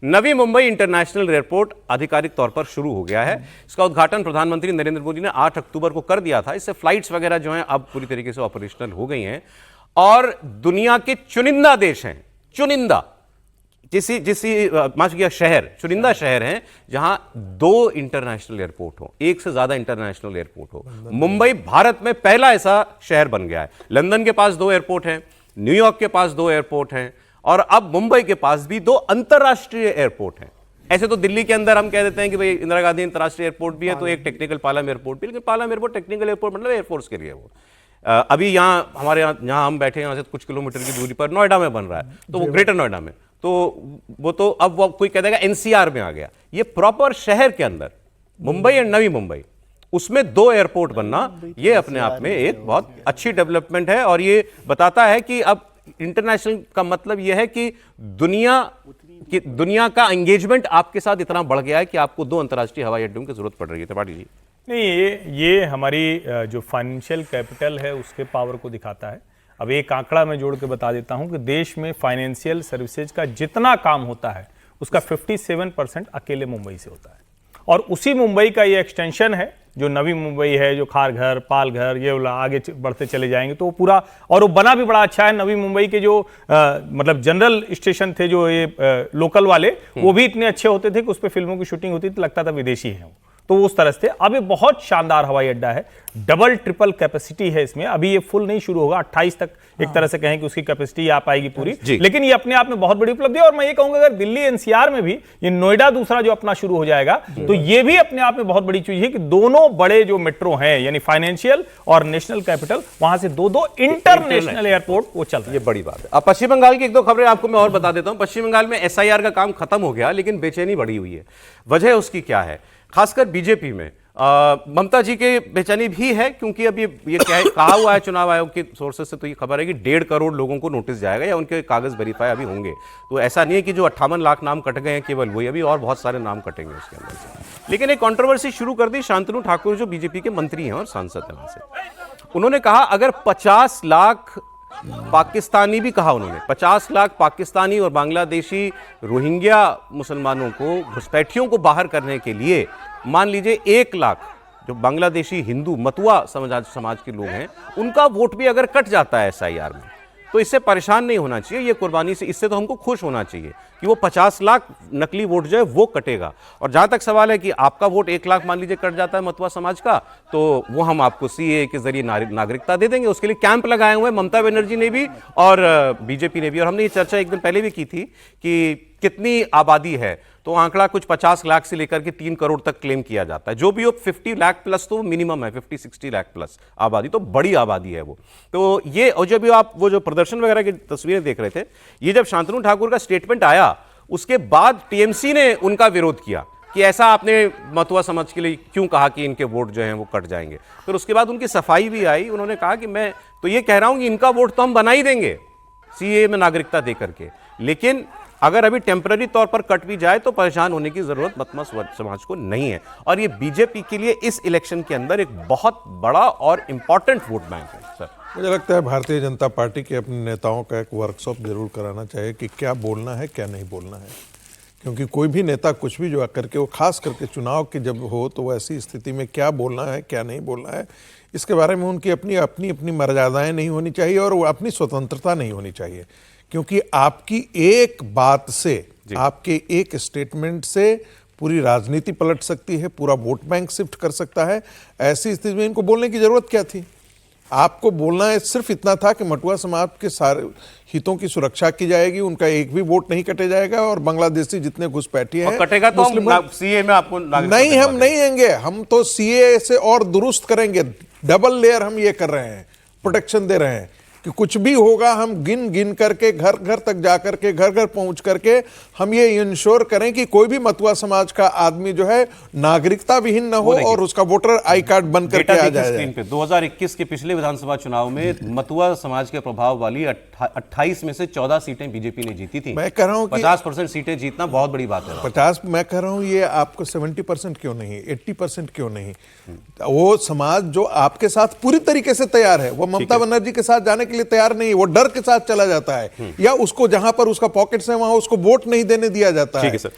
Navi Mumbai international airport आधिकारिक तौर पर शुरू हो गया है। इसका उद्घाटन प्रधानमंत्री नरेंद्र मोदी ने 8 अक्टूबर को कर दिया था। इससे फ्लाइट्स वगैरह जो हैं अब पूरी तरीके से ऑपरेशनल हो गई हैं और दुनिया के चुनिंदा देश हैं, चुनिंदा चुनिंदा शहर हैं जहां 2 इंटरनेशनल एयरपोर्ट हो, एक से ज्यादा इंटरनेशनल एयरपोर्ट हो। मुंबई भारत में पहला ऐसा शहर बन गया है। लंदन के पास 2 एयरपोर्ट हैं, न्यूयॉर्क के पास 2 एयरपोर्ट हैं और अब मुंबई के पास भी 2 अंतरराष्ट्रीय एयरपोर्ट हैं। ऐसे तो दिल्ली के अंदर हम कह देते हैं कि भाई इंदिरा गांधी अंतरराष्ट्रीय एयरपोर्ट भी है, तो एक टेक्निकल पालम एयरपोर्ट भी, लेकिन पालम एयरपोर्ट टेक्निकल एयरपोर्ट मतलब एयरफोर्स के लिए वो अभी यहाँ हमारे यहाँ हम बैठे यहाँ से कुछ किलोमीटर की दूरी पर नोएडा में बन रहा है, तो वो ग्रेटर नोएडा में, तो वो तो अब वो कोई कह देगा एनसीआर में आ गया। ये प्रॉपर शहर के अंदर मुंबई और नवी मुंबई, उसमें 2 एयरपोर्ट बनना, ये अपने आप में एक बहुत अच्छी डेवलपमेंट है और ये बताता है कि अब इंटरनेशनल का मतलब यह है कि दुनिया का एंगेजमेंट आपके साथ इतना बढ़ गया है कि आपको 2 अंतर्राष्ट्रीय हवाई अड्डों की जरूरत पड़ रही है। त्रिपाठी जी, नहीं, ये हमारी जो फाइनेंशियल कैपिटल है उसके पावर को दिखाता है। अब एक आंकड़ा मैं जोड़ के बता देता हूं कि देश में फाइनेंशियल सर्विसेज का जितना काम होता है उसका 57% अकेले मुंबई से होता है और उसी मुंबई का ये एक्सटेंशन है जो नवी मुंबई है, जो खारघर, पालघर, ये आगे बढ़ते चले जाएंगे तो वो पूरा, और वो बना भी बड़ा अच्छा है। नवी मुंबई के जो मतलब जनरल स्टेशन थे जो ये लोकल वाले, वो भी इतने अच्छे होते थे कि उस पर फिल्मों की शूटिंग होती थी, लगता था विदेशी हैं वो, तो उस तरह से। अब ये बहुत शानदार हवाई अड्डा है, डबल ट्रिपल कैपेसिटी है इसमें। अभी ये फुल नहीं शुरू होगा, 28 तक एक तरह से कहें कि उसकी कैपेसिटी आ पाएगी पूरी, लेकिन ये अपने आप में बहुत बड़ी उपलब्धि है। और मैं ये कहूंगा अगर दिल्ली एनसीआर में भी ये नोएडा दूसरा जो अपना शुरू हो जाएगा तो ये भी अपने आप में बहुत बड़ी चीज है कि दोनों बड़े जो मेट्रो हैं यानी फाइनेंशियल और नेशनल कैपिटल, वहां से 2 इंटरनेशनल एयरपोर्ट वो चल रहे हैं। ये बड़ी बात है। अब पश्चिम बंगाल की 1-2 खबरें आपको मैं और बता देता हूं। पश्चिम बंगाल में एसआईआर का काम खत्म हो गया, लेकिन बेचैनी बढ़ी हुई है। वजह उसकी क्या है? खासकर बीजेपी में ममता जी के बेचैनी भी है, क्योंकि अब ये कहा हुआ है चुनाव आयोग के सोर्सेस से, तो ये खबर है कि 1.5 करोड़ लोगों को नोटिस जाएगा या उनके कागज वेरीफाई अभी होंगे। तो ऐसा नहीं है कि जो 58 लाख नाम कट गए हैं केवल वही, अभी और बहुत सारे नाम कटेंगे उसके अंदर से। लेकिन एक कंट्रोवर्सी शुरू कर दी शांतनु ठाकुर, जो बीजेपी के मंत्री हैं और सांसद हैं वहां से। उन्होंने कहा अगर 50 लाख पाकिस्तानी, भी कहा उन्होंने 50 लाख पाकिस्तानी और बांग्लादेशी रोहिंग्या मुसलमानों को, घुसपैठियों को बाहर करने के लिए मान लीजिए 1 लाख जो बांग्लादेशी हिंदू मतुआ समाज के लोग हैं, उनका वोट भी अगर कट जाता है एसआईआर में, तो इससे परेशान नहीं होना चाहिए। ये कुर्बानी से, इससे तो हमको खुश होना चाहिए कि वो 50 लाख नकली वोट जो है वो कटेगा। और जहां तक सवाल है कि आपका वोट 1 लाख मान लीजिए कट जाता है मतुआ समाज का, तो वो हम आपको सीए के जरिए नागरिकता दे देंगे। उसके लिए कैंप लगाए हुए ममता बनर्जी ने भी और बीजेपी ने भी। और हमने ये चर्चा एक दिन पहले भी की थी कि कितनी आबादी है, तो आंकड़ा कुछ 50 लाख से लेकर के 3 करोड़ तक क्लेम किया जाता है। जो भी हो 50 लाख प्लस तो मिनिमम है, 50-60 लाख प्लस आबादी, तो बड़ी आबादी है वो। तो ये, और जब आप वो जो प्रदर्शन वगैरह की तस्वीरें देख रहे थे, ये जब शांतनु ठाकुर का स्टेटमेंट आया उसके बाद टीएमसी ने उनका विरोध किया कि ऐसा आपने मतुआ समाज के लिए क्यों कहा कि इनके वोट जो हैं वो कट जाएंगे। फिर उसके बाद उनकी सफाई भी आई, उन्होंने कहा कि मैं तो ये कह रहा हूं कि इनका वोट तो हम बना ही देंगे सीए में नागरिकता दे करके, लेकिन अगर अभी टेम्पररी तौर पर कट भी जाए तो परेशान होने की जरूरत मतुआ समाज को नहीं है। और ये बीजेपी के लिए इस इलेक्शन के अंदर एक बहुत बड़ा और इंपॉर्टेंट वोट बैंक है। सर, मुझे लगता है भारतीय जनता पार्टी के अपने नेताओं का एक वर्कशॉप जरूर कराना चाहिए कि क्या बोलना है क्या नहीं बोलना है, क्योंकि कोई भी नेता कुछ भी जो करके, वो खास करके चुनाव के जब हो तो ऐसी स्थिति में क्या बोलना है क्या नहीं बोलना है, इसके बारे में उनकी अपनी अपनी मर्यादाएं नहीं होनी चाहिए और वो अपनी स्वतंत्रता नहीं होनी चाहिए। क्योंकि आपकी एक बात से, आपके एक स्टेटमेंट से पूरी राजनीति पलट सकती है, पूरा वोट बैंक शिफ्ट कर सकता है। ऐसी स्थिति में इनको बोलने की जरूरत क्या थी? आपको बोलना है सिर्फ इतना था कि मतुआ समाज के सारे हितों की सुरक्षा की जाएगी, उनका एक भी वोट नहीं कटे जाएगा और बांग्लादेशी जितने घुसपैठिए हैं कटेगा तो हम सीए में आपको नहीं, हम नहीं आएंगे, हम तो सीए से और दुरुस्त करेंगे। डबल लेयर हम ये कर रहे हैं, प्रोटेक्शन दे रहे हैं कि कुछ भी होगा हम गिन गिन करके घर घर तक जा करके, घर घर पहुंच करके हम ये इंश्योर करें कि कोई भी मतुआ समाज का आदमी जो है नागरिकता विहीन न हो और उसका वोटर आई कार्ड बन करके आ जाए। 2021 के पिछले विधानसभा चुनाव में मतुआ समाज के प्रभाव वाली 28 में से 14 सीटें बीजेपी ने जीती थी। मैं कह रहा हूं 50% सीटें जीतना बहुत बड़ी बात है। 50, मैं कह रहा हूं ये आपको 70% क्यों नहीं, 80% क्यों नहीं? वो समाज जो आपके साथ पूरी तरीके से तैयार है, वो ममता बनर्जी के साथ जाने के के लिए तैयार नहीं है, वो डर के साथ चला जाता है, या उसको जहां पर उसका पॉकेट्स है वहां उसको वोट नहीं देने दिया जाता है। ठीक है सर।